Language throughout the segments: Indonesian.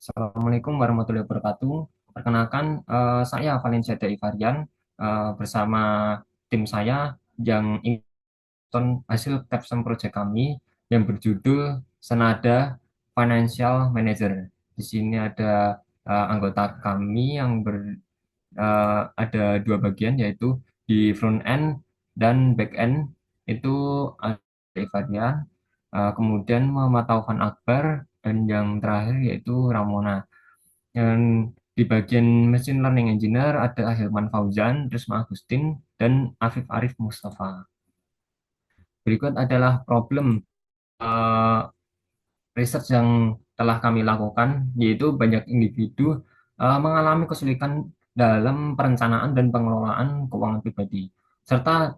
Assalamualaikum warahmatullahi wabarakatuh. Perkenalkan, saya Valencia Ifarian bersama tim saya yang ingin menonton hasil capstone project kami yang berjudul Senada Financial Manager. Di sini ada anggota kami yang ada dua bagian, yaitu di front end dan back end itu ada Ifarian, kemudian Muhammad Taufan Akbar, dan yang terakhir yaitu Ramona. Dan di bagian Machine Learning Engineer ada Hilman Fauzan, Risma Agustin, dan Afif Arif Mustafa. Berikut adalah problem eh, research yang telah kami lakukan, yaitu banyak individu mengalami kesulitan dalam perencanaan dan pengelolaan keuangan pribadi, serta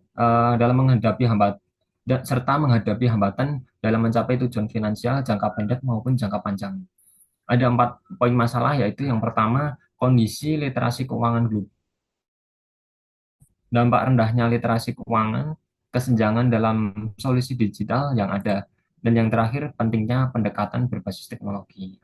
menghadapi hambatan dalam mencapai tujuan finansial jangka pendek maupun jangka panjang. Ada 4 poin masalah, yaitu yang pertama, kondisi literasi keuangan global, dampak rendahnya literasi keuangan, kesenjangan dalam solusi digital yang ada, dan yang terakhir, pentingnya pendekatan berbasis teknologi.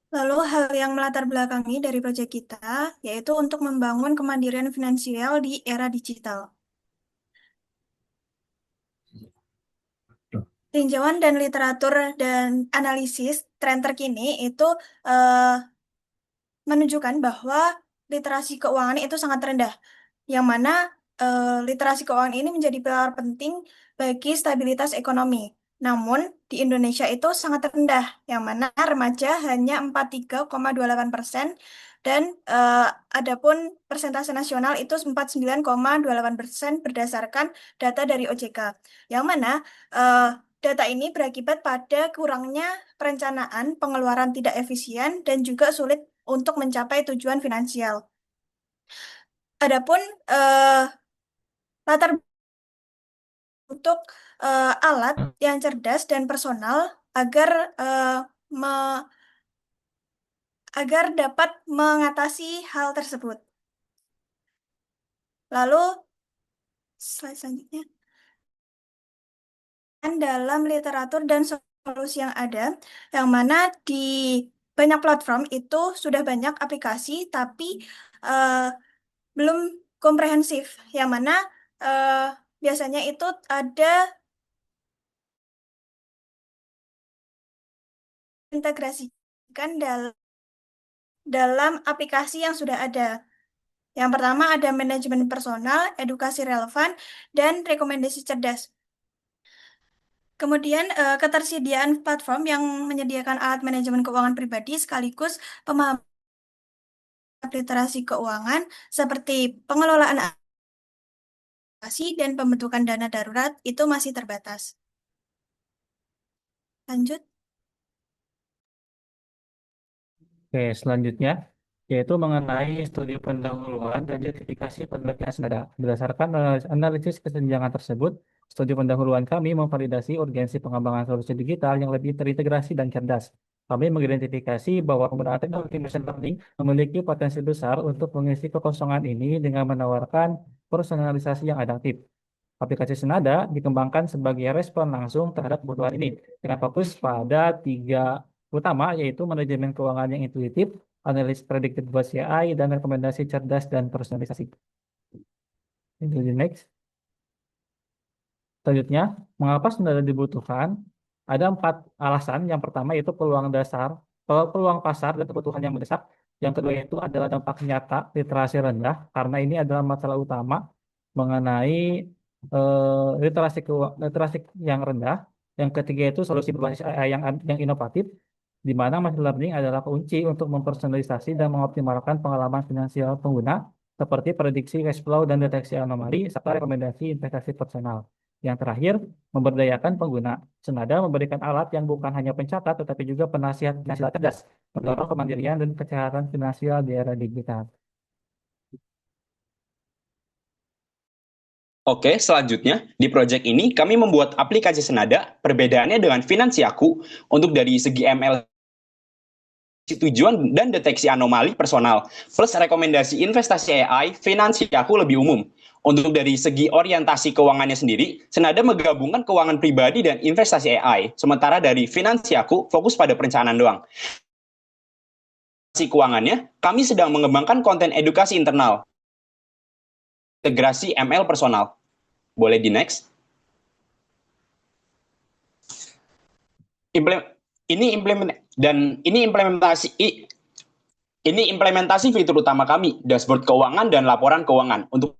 Lalu hal yang melatar belakangi dari proyek kita yaitu untuk membangun kemandirian finansial di era digital. Tuh. Tinjauan dan literatur dan analisis tren terkini itu eh, menunjukkan bahwa literasi keuangan itu sangat rendah, yang mana literasi keuangan ini menjadi pilar penting bagi stabilitas ekonomi. Namun, di Indonesia itu sangat rendah, yang mana remaja hanya 43,28% dan adapun persentase nasional itu 49,28% berdasarkan data dari OJK. Yang mana eh, data ini berakibat pada kurangnya perencanaan, pengeluaran tidak efisien, dan juga sulit untuk mencapai tujuan finansial. Adapun latar untuk alat yang cerdas dan personal agar eh, me- agar dapat mengatasi hal tersebut. Lalu slide selanjutnya, dalam literatur dan solusi yang ada, yang mana di banyak platform itu sudah banyak aplikasi, tapi eh, belum komprehensif, yang mana eh, biasanya itu ada integrasikan dalam aplikasi yang sudah ada. Yang pertama ada manajemen personal, edukasi relevan, dan rekomendasi cerdas. Kemudian ketersediaan platform yang menyediakan alat manajemen keuangan pribadi sekaligus pemahaman literasi keuangan seperti pengelolaan alokasi dan pembentukan dana darurat itu masih terbatas. Lanjut. Oke, selanjutnya yaitu mengenai studi pendahuluan dan justifikasi penelitian senada. Berdasarkan analisis kesenjangan tersebut, studi pendahuluan kami memvalidasi urgensi pengembangan solusi digital yang lebih terintegrasi dan cerdas. Kami mengidentifikasi bahwa penggunaan teknologi machine learning memiliki potensi besar untuk mengisi kekosongan ini dengan menawarkan personalisasi yang adaptif. Aplikasi Senada dikembangkan sebagai respon langsung terhadap kebutuhan ini dengan fokus pada tiga utama, yaitu manajemen keuangan yang intuitif, analisis prediktif buat CI, dan rekomendasi cerdas dan personalisasi. Into the next. Selanjutnya, mengapa Senada dibutuhkan? Ada 4 alasan. Yang pertama yaitu peluang dasar, peluang pasar dan kebutuhan yang mendesak. Yang kedua itu adalah dampak nyata literasi rendah, karena ini adalah masalah utama mengenai literasi yang rendah. Yang ketiga itu solusi berbasis AI yang inovatif, di mana machine learning adalah kunci untuk mempersonalisasi dan mengoptimalkan pengalaman finansial pengguna, seperti prediksi cash flow dan deteksi anomali, serta rekomendasi investasi personal. Yang terakhir, memberdayakan pengguna. Senada memberikan alat yang bukan hanya pencatat, tetapi juga penasihat finansial cerdas, mendorong kemandirian dan kesehatan finansial di era digital. Oke, selanjutnya di proyek ini kami membuat aplikasi Senada. Perbedaannya dengan Finansiaku untuk dari segi ML tujuan dan deteksi anomali personal, plus rekomendasi investasi AI, finansiaku lebih umum. Untuk dari segi orientasi keuangannya sendiri, Senada menggabungkan keuangan pribadi dan investasi AI, sementara dari finansiaku fokus pada perencanaan doang. Keuangannya, kami sedang mengembangkan konten edukasi internal, integrasi ML personal. Boleh di next? Ini implementasi fitur utama kami, dashboard keuangan dan laporan keuangan untuk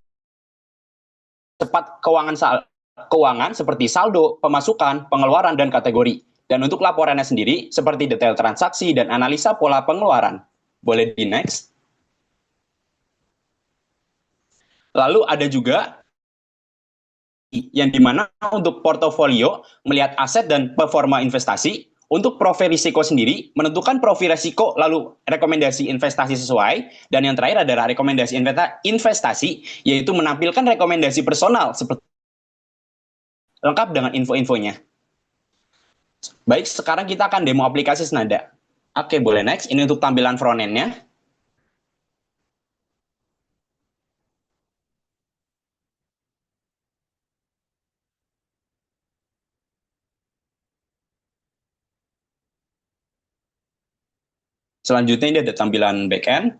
cepat keuangan seperti saldo, pemasukan, pengeluaran, dan kategori. Dan untuk laporannya sendiri, seperti detail transaksi dan analisa pola pengeluaran. Boleh di next. Lalu ada juga yang dimana untuk portofolio melihat aset dan performa investasi. Untuk profil risiko sendiri, menentukan profil risiko lalu rekomendasi investasi sesuai. Dan yang terakhir adalah rekomendasi investasi, yaitu menampilkan rekomendasi personal seperti lengkap dengan info-infonya. Baik, sekarang kita akan demo aplikasi Senada. Oke, boleh next. Ini untuk tampilan front end-nya. Selanjutnya ini ada tampilan backend.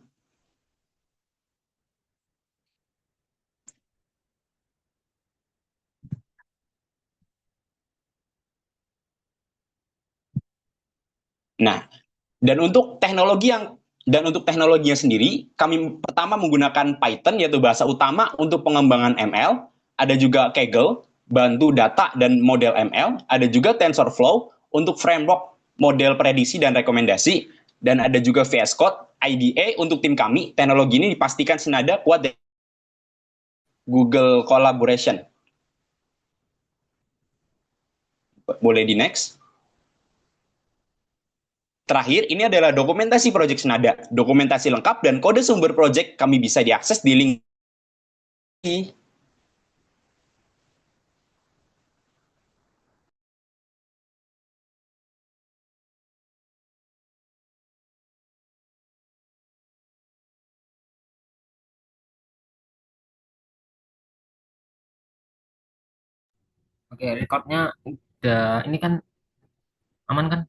Nah, dan untuk teknologinya sendiri, kami pertama menggunakan Python, yaitu bahasa utama untuk pengembangan ML. Ada juga Kaggle, bantu data dan model ML. Ada juga TensorFlow untuk framework model prediksi dan rekomendasi. Dan ada juga VS Code, IDE untuk tim kami. Teknologi ini dipastikan senada kuat dengan Google Collaboration. Boleh di next. Terakhir, ini adalah dokumentasi Project Senada. Dokumentasi lengkap dan kode sumber project kami bisa diakses di link. Oke, recordnya udah ini kan aman kan?